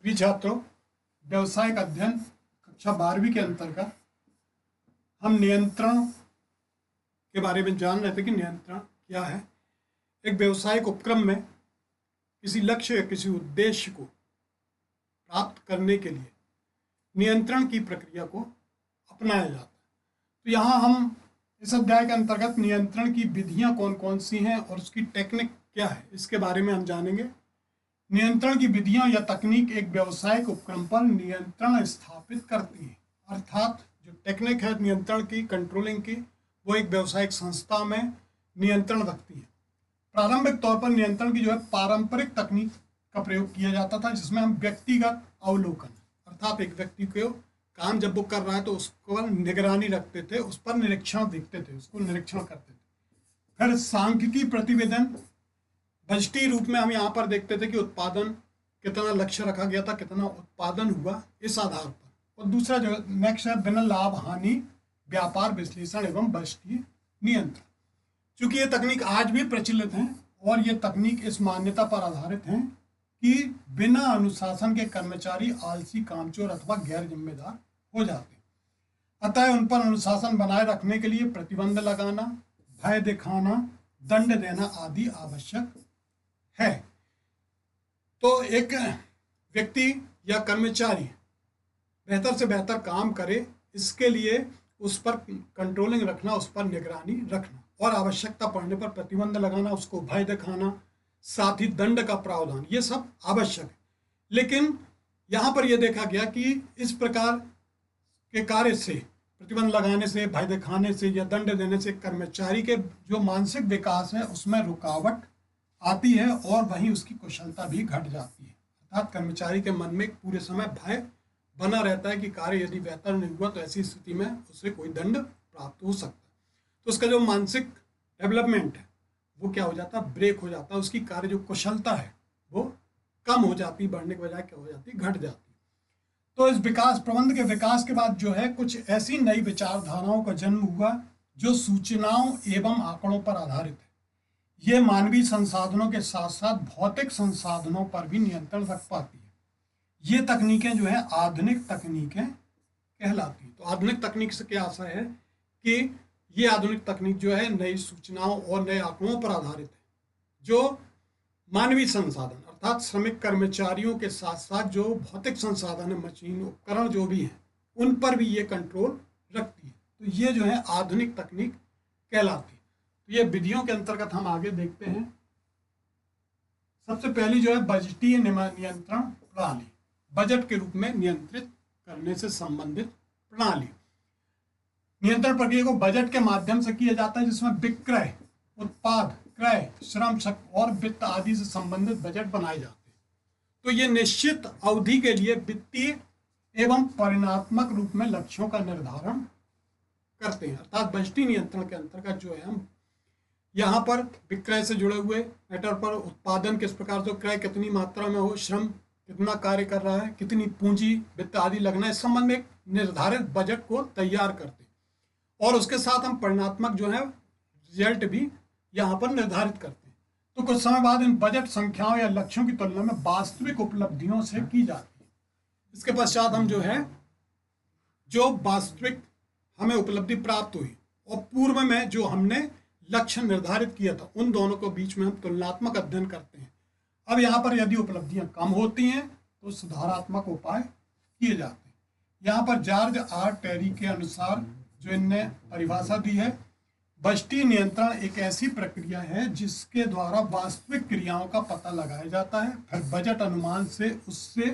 प्रिय छात्रों, व्यवसायिक अध्ययन कक्षा 12वीं के अंतर्गत हम नियंत्रण के बारे में जान रहे थे कि नियंत्रण क्या है। एक व्यवसायिक उपक्रम में किसी लक्ष्य या किसी उद्देश्य को प्राप्त करने के लिए नियंत्रण की प्रक्रिया को अपनाया जाता है। तो यहाँ हम इस अध्याय के अंतर्गत नियंत्रण की विधियाँ कौन कौन सी हैं और उसकी टेक्निक क्या है, इसके बारे में हम जानेंगे। नियंत्रण की विधियां या तकनीक एक व्यवसायिक उपक्रम पर नियंत्रण स्थापित करती है। अर्थात जो टेक्निक है नियंत्रण की, कंट्रोलिंग की, वो एक व्यवसायिक संस्था में नियंत्रण रखती है। प्रारंभिक तौर पर नियंत्रण की जो है पारंपरिक तकनीक का प्रयोग किया जाता था, जिसमें हम व्यक्तिगत अवलोकन, अर्थात एक व्यक्ति को काम जब वो कर रहा है तो उसको निगरानी रखते थे, उस पर निरीक्षण देखते थे, उसको निरीक्षण करते थे। फिर सांख्यिकी प्रतिवेदन, बजटीय रूप में हम यहाँ पर देखते थे कि उत्पादन कितना लक्ष्य रखा गया था, कितना उत्पादन हुआ, इस आधार पर। और दूसरा जो नेक्स्ट है बिना लाभ हानि व्यापार विश्लेषण एवं बजटीय नियंत्रण। चूंकि ये तकनीक आज भी प्रचलित हैं और ये तकनीक इस मान्यता पर आधारित हैं कि बिना अनुशासन के कर्मचारी आलसी, कामचोर अथवा गैर जिम्मेदार हो जाते हैं। अतः उन पर अनुशासन बनाए रखने के लिए प्रतिबंध लगाना, भय दिखाना, दंड देना आदि आवश्यक है। तो एक व्यक्ति या कर्मचारी बेहतर से बेहतर काम करे, इसके लिए उस पर कंट्रोलिंग रखना, उस पर निगरानी रखना और आवश्यकता पड़ने पर प्रतिबंध लगाना, उसको भय दिखाना, साथ ही दंड का प्रावधान, ये सब आवश्यक है। लेकिन यहाँ पर यह देखा गया कि इस प्रकार के कार्य से, प्रतिबंध लगाने से, भय दिखाने से या दंड देने से कर्मचारी के जो मानसिक विकास है उसमें रुकावट आती है और वहीं उसकी कुशलता भी घट जाती है। अर्थात कर्मचारी के मन में पूरे समय भय बना रहता है कि कार्य यदि बेहतर नहीं हुआ तो ऐसी स्थिति में उसे कोई दंड प्राप्त हो सकता है। तो उसका जो मानसिक डेवलपमेंट है वो क्या हो जाता है, ब्रेक हो जाता है। उसकी कार्य जो कुशलता है वो कम हो जाती, बढ़ने के बजाय क्या हो जाती, घट जाती। तो इस विकास, प्रबंध के विकास के बाद जो है कुछ ऐसी नई विचारधाराओं का जन्म हुआ जो सूचनाओं एवं आंकड़ों पर आधारित है। ये मानवीय संसाधनों के साथ साथ भौतिक संसाधनों पर भी नियंत्रण रख पाती है। ये तकनीकें जो है आधुनिक तकनीकें कहलाती हैं। तो आधुनिक तकनीक से क्या आशा है कि ये आधुनिक तकनीक जो है नई सूचनाओं और नए आंकड़ों पर आधारित है, जो मानवीय संसाधन अर्थात श्रमिक कर्मचारियों के साथ साथ जो भौतिक संसाधन है, मशीन, उपकरण जो भी हैं, उन पर भी ये कंट्रोल रखती है। तो ये जो है आधुनिक तकनीक कहलाती है। तो ये विधियों के अंतर्गत हम आगे देखते हैं। सबसे पहली जो है बजटीय नियंत्रण प्रणाली, बजट के रूप में नियंत्रित करने से संबंधित प्रणाली। नियंत्रण प्रक्रिया को बजट के माध्यम से किया जाता है, जिसमें विक्रय, उत्पाद, क्रय, श्रम शक्ति और वित्त आदि से संबंधित बजट बनाए जाते हैं। तो ये निश्चित अवधि के लिए वित्तीय एवं परिणात्मक रूप में लक्ष्यों का निर्धारण करते हैं। अर्थात बजटीय नियंत्रण के अंतर्गत जो है हम यहाँ पर विक्रय से जुड़े हुए मैटर पर, उत्पादन किस प्रकार से, क्रय कितनी मात्रा में हो, श्रम कितना कार्य कर रहा है, कितनी पूंजी, वित्त आदि लगना है, इस संबंध में एक निर्धारित बजट को तैयार करते हैं। और उसके साथ हम परिणात्मक जो है रिजल्ट भी यहाँ पर निर्धारित करते हैं। तो कुछ समय बाद इन बजट संख्याओं या लक्ष्यों की तुलना में वास्तविक उपलब्धियों से की जाती है। इसके पश्चात हम जो है जो वास्तविक हमें उपलब्धि प्राप्त हुई और पूर्व में जो हमने लक्ष्य निर्धारित किया था, उन दोनों को बीच में हम तुलनात्मक अध्ययन करते हैं। अब यहाँ पर यदि उपलब्धियां कम होती हैं तो सुधारात्मक उपाय किए जाते हैं। यहाँ पर जॉर्ज आर टेरी के अनुसार जो इनने परिभाषा दी है, बजटीय नियंत्रण एक ऐसी प्रक्रिया है जिसके द्वारा वास्तविक क्रियाओं का पता लगाया जाता है, फिर बजट अनुमान से उससे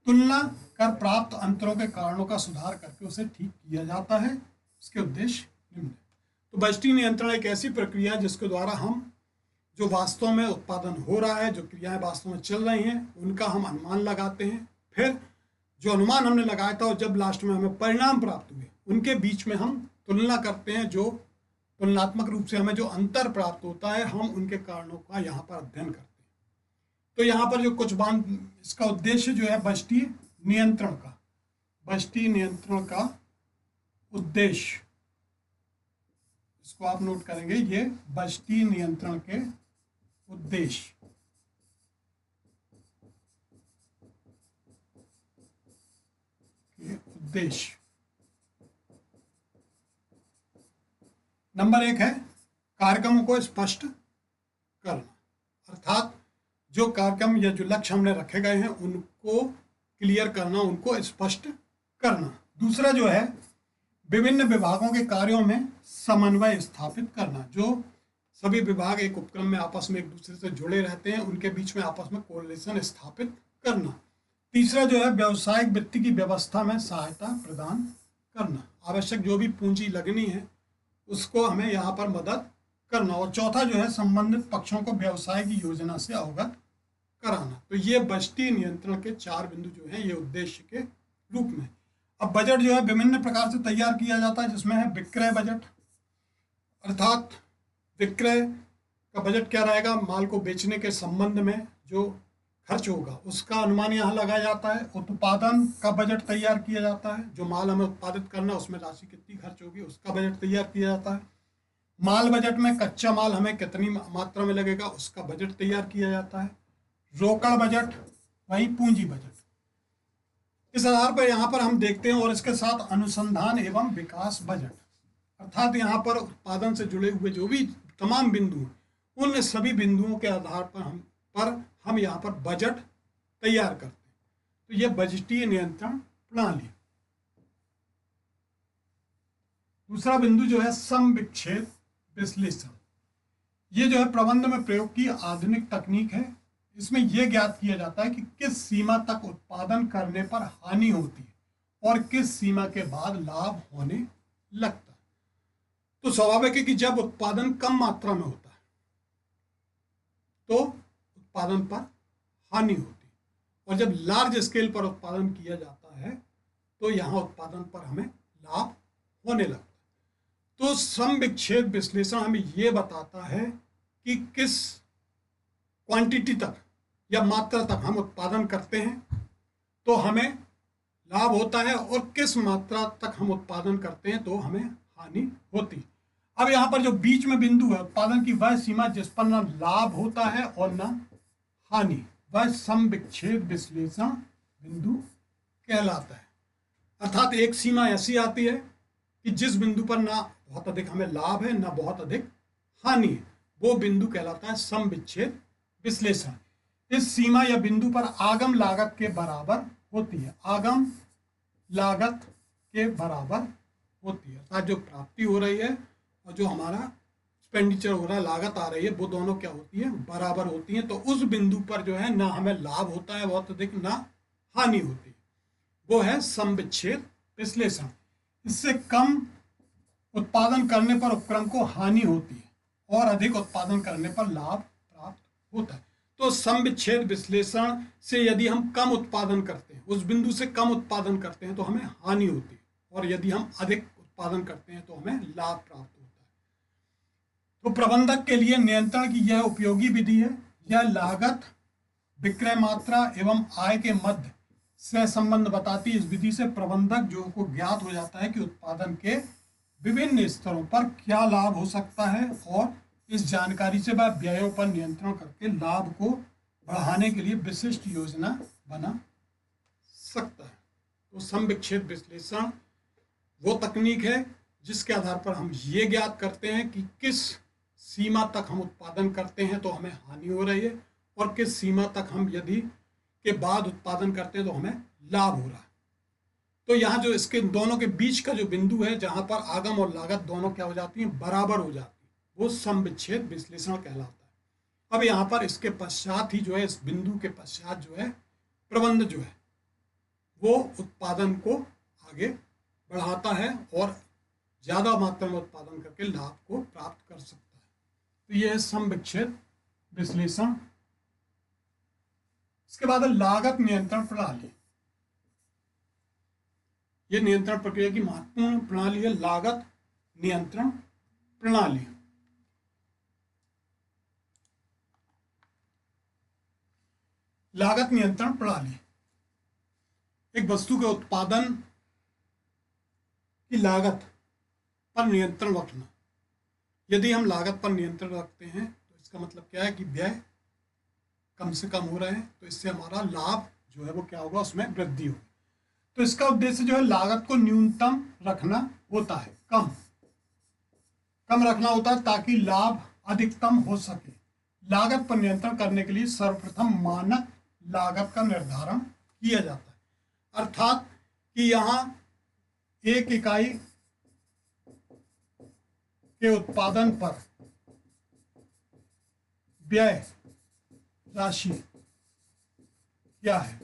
तुलना कर प्राप्त अंतरों के कारणों का सुधार करके उसे ठीक किया जाता है। इसके उद्देश्य निम्न है। तो बजटीय नियंत्रण एक ऐसी प्रक्रिया है जिसके द्वारा हम जो वास्तव में उत्पादन हो रहा है, जो क्रियाएं वास्तव में चल रही हैं, उनका हम अनुमान लगाते हैं। फिर जो अनुमान हमने लगाया था और जब लास्ट में हमें परिणाम प्राप्त हुए, उनके बीच में हम तुलना करते हैं। जो तुलनात्मक रूप से हमें जो अंतर प्राप्त होता है, हम उनके कारणों का यहाँ पर अध्ययन करते हैं। तो यहाँ पर जो कुछ बात, इसका उद्देश्य जो है बजटीय नियंत्रण का, बजटीय नियंत्रण का उद्देश्य, इसको आप नोट करेंगे, ये बजटीय नियंत्रण के उद्देश्य। उद्देश्य। नंबर 1 है कार्यक्रमों को स्पष्ट करना, अर्थात जो कार्यक्रम या जो लक्ष्य हमने रखे गए हैं उनको क्लियर करना, उनको स्पष्ट करना। दूसरा जो है विभिन्न विभागों के कार्यों में समन्वय स्थापित करना, जो सभी विभाग एक उपक्रम में आपस में एक दूसरे से जुड़े रहते हैं, उनके बीच में आपस में कोरिलेशन स्थापित करना। तीसरा जो है व्यावसायिक वित्त की व्यवस्था में सहायता प्रदान करना, आवश्यक जो भी पूंजी लगनी है उसको हमें यहाँ पर मदद करना। और चौथा जो है संबंधित पक्षों को व्यवसाय की योजना से अवगत कराना। तो ये बजटीय नियंत्रण के 4 बिंदु जो हैं ये उद्देश्य के रूप में। अब बजट जो है विभिन्न प्रकार से तैयार किया जाता है, जिसमें है विक्रय बजट, अर्थात विक्रय का बजट क्या रहेगा, माल को बेचने के संबंध में जो खर्च होगा उसका अनुमान यहाँ लगाया जाता है। उत्पादन का बजट तैयार किया जाता है, जो माल हमें उत्पादित करना है उसमें राशि कितनी खर्च होगी उसका बजट तैयार किया जाता है। माल बजट में कच्चा माल हमें कितनी मात्रा में लगेगा उसका बजट तैयार किया जाता है। रोकड़ बजट वही पूंजी बजट। इस आधार पर यहाँ पर हम देखते हैं, और इसके साथ अनुसंधान एवं विकास बजट, अर्थात यहाँ पर उत्पादन से जुड़े हुए जो भी तमाम बिंदु उन सभी बिंदुओं के आधार पर हम यहाँ पर बजट तैयार करते हैं। तो ये बजटीय नियंत्रण प्रणाली। दूसरा बिंदु जो है सम विच्छेद विश्लेषण। ये जो है प्रबंध में प्रयोग की आधुनिक तकनीक है। इसमें यह ज्ञात किया जाता है कि किस सीमा तक उत्पादन करने पर हानि होती है और किस सीमा के बाद लाभ होने लगता है। तो स्वाभाविक है कि जब उत्पादन कम मात्रा में होता है तो उत्पादन पर हानि होती है, और जब लार्ज स्केल पर उत्पादन किया जाता है तो यहाँ उत्पादन पर हमें लाभ होने लगता है। तो सम विच्छेद विश्लेषण हमें ये बताता है कि किस क्वांटिटी तक या मात्रा तक हम उत्पादन करते हैं तो हमें लाभ होता है, और किस मात्रा तक हम उत्पादन करते हैं तो हमें हानि होती है। अब यहाँ पर जो बीच में बिंदु है उत्पादन की वह सीमा जिस पर न लाभ होता है और न हानि, वह सम विच्छेद विश्लेषण बिंदु कहलाता है। अर्थात एक सीमा ऐसी आती है कि जिस बिंदु पर ना बहुत अधिक हमें लाभ है ना बहुत अधिक हानि है, वो बिंदु कहलाता है सम विच्छेद विश्लेषण। इस सीमा या बिंदु पर आगम लागत के बराबर होती है, आगम लागत के बराबर होती है, अर्थात जो प्राप्ति हो रही है और जो हमारा एक्सपेंडिचर हो रहा है, लागत आ रही है, वो दोनों क्या होती है, बराबर होती है। तो उस बिंदु पर जो है ना हमें लाभ होता है बहुत अधिक ना हानि होती है, वो है सम विच्छेद विश्लेषण। इससे कम उत्पादन करने पर उपक्रम को हानि होती है और अधिक उत्पादन करने पर लाभ प्राप्त होता है। तो सम विच्छेद विश्लेषण से यदि हम कम उत्पादन करते हैं, उस बिंदु से कम उत्पादन करते हैं तो हमें हानि होती है, और यदि हम अधिक उत्पादन करते हैं तो हमें लाभ प्राप्त होता है। तो प्रबंधक के लिए नियंत्रण की यह उपयोगी विधि है। यह लागत, विक्रय मात्रा एवं आय के मध्य से संबंध बताती है। इस विधि से प्रबंधक जो को ज्ञात हो जाता है कि उत्पादन के विभिन्न स्तरों पर क्या लाभ हो सकता है, और इस जानकारी से वह व्ययों पर नियंत्रण करके लाभ को बढ़ाने के लिए विशिष्ट योजना बना सकता है। तो सम विच्छेद विश्लेषण वो तकनीक है जिसके आधार पर हम ये ज्ञात करते हैं कि किस सीमा तक हम उत्पादन करते हैं तो हमें हानि हो रही है, और किस सीमा तक हम यदि के बाद उत्पादन करते हैं तो हमें लाभ हो रहा है। तो यहाँ जो इसके दोनों के बीच का जो बिंदु है जहाँ पर आगम और लागत दोनों क्या हो जाती हैं, बराबर हो जाती है, वो सम विच्छेद विश्लेषण कहलाता है। अब यहाँ पर इसके पश्चात ही जो है, इस बिंदु के पश्चात जो है प्रबंध जो है वो उत्पादन को आगे बढ़ाता है और ज़्यादा मात्रा में उत्पादन करके लाभ को प्राप्त कर सकता है। तो ये है सम विच्छेद विश्लेषण। इसके बाद लागत नियंत्रण प्रणाली। ये नियंत्रण प्रक्रिया की महत्वपूर्ण प्रणाली है, लागत नियंत्रण प्रणाली। लागत नियंत्रण प्रणाली एक वस्तु के उत्पादन की लागत पर नियंत्रण रखना। यदि हम लागत पर नियंत्रण रखते हैं तो इसका मतलब क्या है कि व्यय कम से कम हो रहे हैं, तो इससे हमारा लाभ जो है वो क्या होगा, उसमें वृद्धि होगी। तो इसका उद्देश्य जो है लागत को न्यूनतम रखना होता है, कम रखना होता है ताकि लाभ अधिकतम हो सके। लागत पर नियंत्रण करने के लिए सर्वप्रथम मानक लागत का निर्धारण किया जाता है, अर्थात कि यहाँ एक इकाई के उत्पादन पर व्यय राशि क्या है।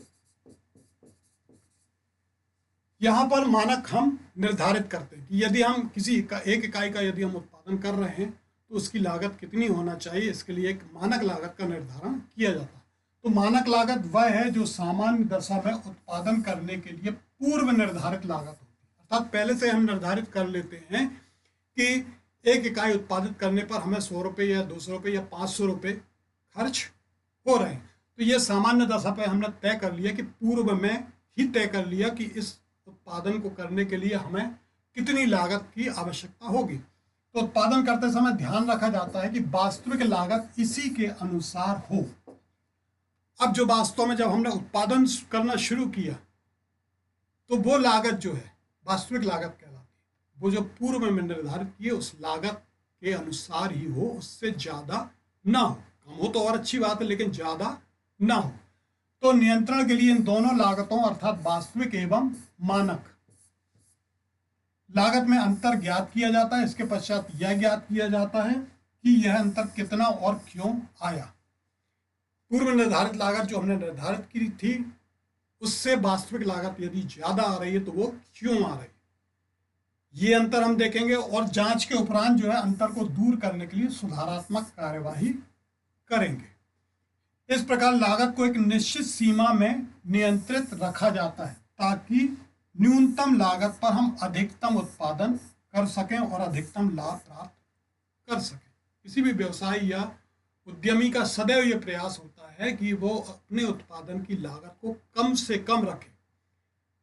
यहाँ पर मानक हम निर्धारित करते हैं कि यदि हम एक इकाई का यदि हम उत्पादन कर रहे हैं तो उसकी लागत कितनी होना चाहिए, इसके लिए एक मानक लागत का निर्धारण किया जाता है। तो मानक लागत वह है जो सामान्य दशा में उत्पादन करने के लिए पूर्व निर्धारित लागत होती है, अर्थात पहले से हम निर्धारित कर लेते हैं कि एक इकाई उत्पादित करने पर हमें 100 रुपये या 200 रुपये या 500 रुपये खर्च हो रहे हैं। तो ये सामान्य दशा पे हमने तय कर लिया कि पूर्व में ही तय कर लिया कि इस उत्पादन को करने के लिए हमें कितनी लागत की आवश्यकता होगी। तो उत्पादन करते समय ध्यान रखा जाता है कि वास्तविक लागत इसी के अनुसार हो। अब जो वास्तव में जब हमने उत्पादन करना शुरू किया तो वो लागत जो है वास्तविक लागत कहलाती है, वो जो पूर्व में निर्धारित किए उस लागत के अनुसार ही हो, उससे ज्यादा ना हो। कम हो तो और अच्छी बात है, लेकिन ज्यादा ना हो। तो नियंत्रण के लिए इन दोनों लागतों अर्थात वास्तविक एवं मानक लागत में अंतर ज्ञात किया जाता है। इसके पश्चात यह ज्ञात किया जाता है कि यह अंतर कितना और क्यों आया। पूर्व निर्धारित लागत जो हमने निर्धारित की थी उससे वास्तविक लागत यदि ज्यादा आ रही है तो वो क्यों आ रही है, ये अंतर हम देखेंगे और जांच के उपरांत जो है अंतर को दूर करने के लिए सुधारात्मक कार्यवाही करेंगे। इस प्रकार लागत को एक निश्चित सीमा में नियंत्रित रखा जाता है ताकि न्यूनतम लागत पर हम अधिकतम उत्पादन कर सकें और अधिकतम लाभ प्राप्त कर सकें। किसी भी व्यवसाय या उद्यमी का सदैव ये प्रयास होता है कि वो अपने उत्पादन की लागत को कम से कम रखे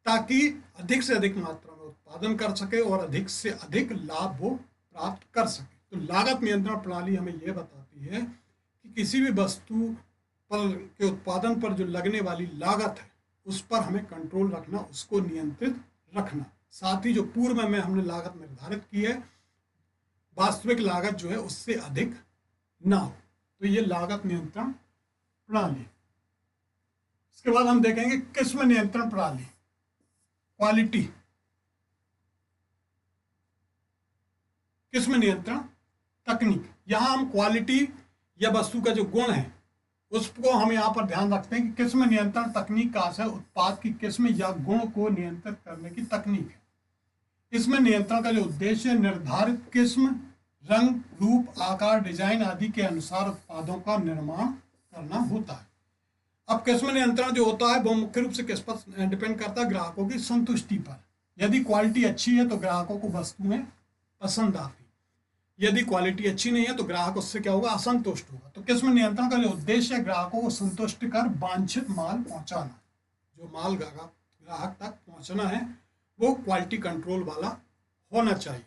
ताकि अधिक से अधिक मात्रा में उत्पादन कर सके और अधिक से अधिक लाभ वो प्राप्त कर सके। तो लागत नियंत्रण प्रणाली हमें यह बताती है कि किसी भी वस्तु पर के उत्पादन पर जो लगने वाली लागत है उस पर हमें कंट्रोल रखना, उसको नियंत्रित रखना। साथ ही जो पूर्व में हमने लागत निर्धारित की है वास्तविक लागत जो है उससे अधिक ना हो। तो ये लागत नियंत्रण प्रणाली। इसके बाद हम देखेंगे किस्म नियंत्रण प्रणाली, क्वालिटी किस्म नियंत्रण तकनीक। यहां हम क्वालिटी या वस्तु का जो गुण है उसको हम यहाँ पर ध्यान रखते हैं कि किस्म नियंत्रण तकनीक का अर्थ है उत्पाद की किस्म या गुण को नियंत्रित करने की तकनीक है। इसमें नियंत्रण का जो उद्देश्य है निर्धारित किस्म, रंग, रूप, आकार, डिजाइन आदि के अनुसार उत्पादों का निर्माण करना होता है। अब किस्म नियंत्रण जो होता है वो मुख्य रूप से किस पर डिपेंड करता है, ग्राहकों की संतुष्टि पर। यदि क्वालिटी अच्छी है तो ग्राहकों को वस्तुएं पसंद आती, यदि क्वालिटी अच्छी नहीं है तो ग्राहक उससे क्या होगा, असंतुष्ट होगा। तो किस्म नियंत्रण का जो उद्देश्य है ग्राहकों को संतुष्ट कर वांछित माल पहुंचाना, जो माल ग्राहक तक पहुंचना है वो क्वालिटी कंट्रोल वाला होना चाहिए।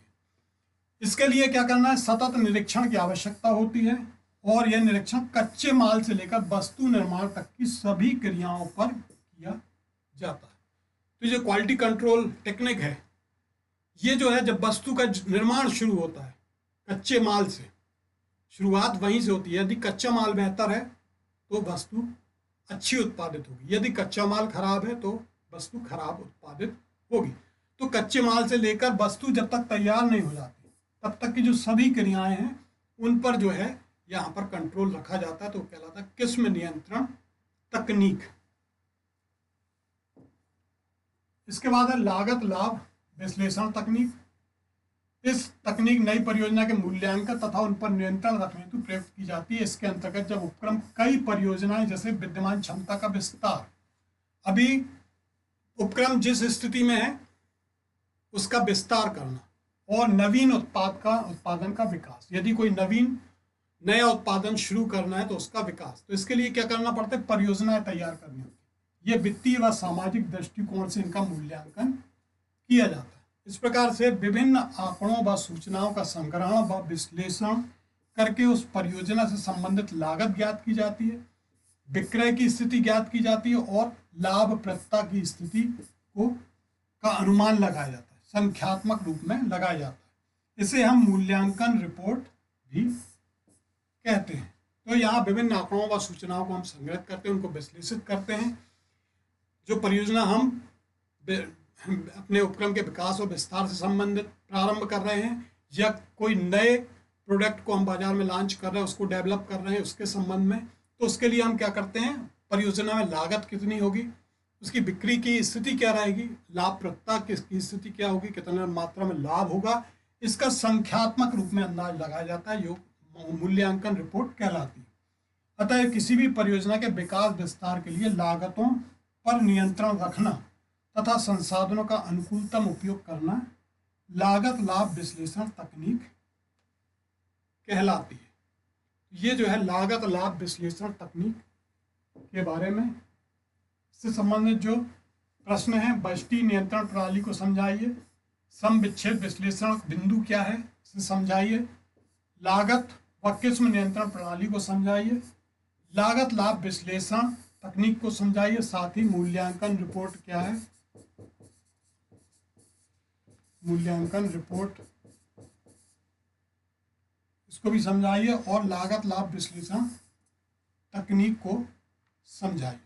इसके लिए क्या करना है, सतत निरीक्षण की आवश्यकता होती है और यह निरीक्षण कच्चे माल से लेकर वस्तु निर्माण तक की सभी क्रियाओं पर किया जाता है। तो जो क्वालिटी कंट्रोल टेक्निक है ये जो है जब वस्तु का निर्माण शुरू होता है कच्चे माल से, शुरुआत वहीं से होती है। यदि कच्चा माल बेहतर है तो वस्तु अच्छी उत्पादित होगी, यदि कच्चा माल खराब है तो वस्तु खराब उत्पादित होगी। तो कच्चे माल से लेकर वस्तु जब तक तैयार नहीं हो जाती तब तक की जो सभी क्रियाएं हैं उन पर जो है यहाँ पर कंट्रोल रखा जाता है, तो कहलाता है किस्म नियंत्रण तकनीक। इसके बाद है लागत लाभ विश्लेषण तकनीक। इस तकनीक नई परियोजना के मूल्यांकन तथा उन पर नियंत्रण रखने हेतु प्रयुक्त की जाती है। इसके अंतर्गत जब उपक्रम कई परियोजनाएं जैसे विद्यमान क्षमता का विस्तार, अभी उपक्रम जिस स्थिति में है उसका विस्तार करना और नवीन उत्पादन का विकास, यदि कोई नया उत्पादन शुरू करना है तो उसका विकास, तो इसके लिए क्या करना पड़ता है, परियोजनाएं तैयार करनी होती है। ये वित्तीय व सामाजिक दृष्टिकोण से इनका मूल्यांकन किया जाता है। इस प्रकार से विभिन्न आंकड़ों व सूचनाओं का संग्रहण व विश्लेषण करके उस परियोजना से संबंधित लागत ज्ञात की जाती है, विक्रय की स्थिति ज्ञात की जाती है और लाभप्रदता की स्थिति को का अनुमान लगाया जाता है, संख्यात्मक रूप में लगाया जाता है। इसे हम मूल्यांकन रिपोर्ट भी कहते हैं। तो यहाँ विभिन्न आंकड़ों व सूचनाओं को हम संग्रहित करते हैं, उनको विश्लेषित करते हैं। जो परियोजना हम अपने उपक्रम के विकास और विस्तार से संबंधित प्रारंभ कर रहे हैं, या कोई नए प्रोडक्ट को हम बाजार में लॉन्च कर रहे हैं, उसको डेवलप कर रहे हैं उसके संबंध में, तो उसके लिए हम क्या करते हैं, परियोजना में लागत कितनी होगी, उसकी बिक्री की स्थिति क्या रहेगी, लाभप्रदता की स्थिति क्या होगी, कितना मात्रा में लाभ होगा, इसका संख्यात्मक रूप में अंदाज लगाया जाता है, जो मूल्यांकन रिपोर्ट कहलाती है। अतः किसी भी परियोजना के विकास विस्तार के लिए लागतों पर नियंत्रण रखना तथा संसाधनों का अनुकूलतम उपयोग करना लागत लाभ विश्लेषण तकनीक कहलाती है। ये जो है लागत लाभ विश्लेषण तकनीक के बारे में इससे संबंधित जो प्रश्न है, व्यष्टि नियंत्रण प्रणाली को समझाइए, सम विच्छेद विश्लेषण बिंदु क्या है इसे समझाइए, लागत व किस्म नियंत्रण प्रणाली को समझाइए, लागत लाभ विश्लेषण तकनीक को समझाइए, साथ ही मूल्यांकन रिपोर्ट क्या है, मूल्यांकन रिपोर्ट इसको भी समझाइए, और लागत लाभ विश्लेषण तकनीक को समझाइए।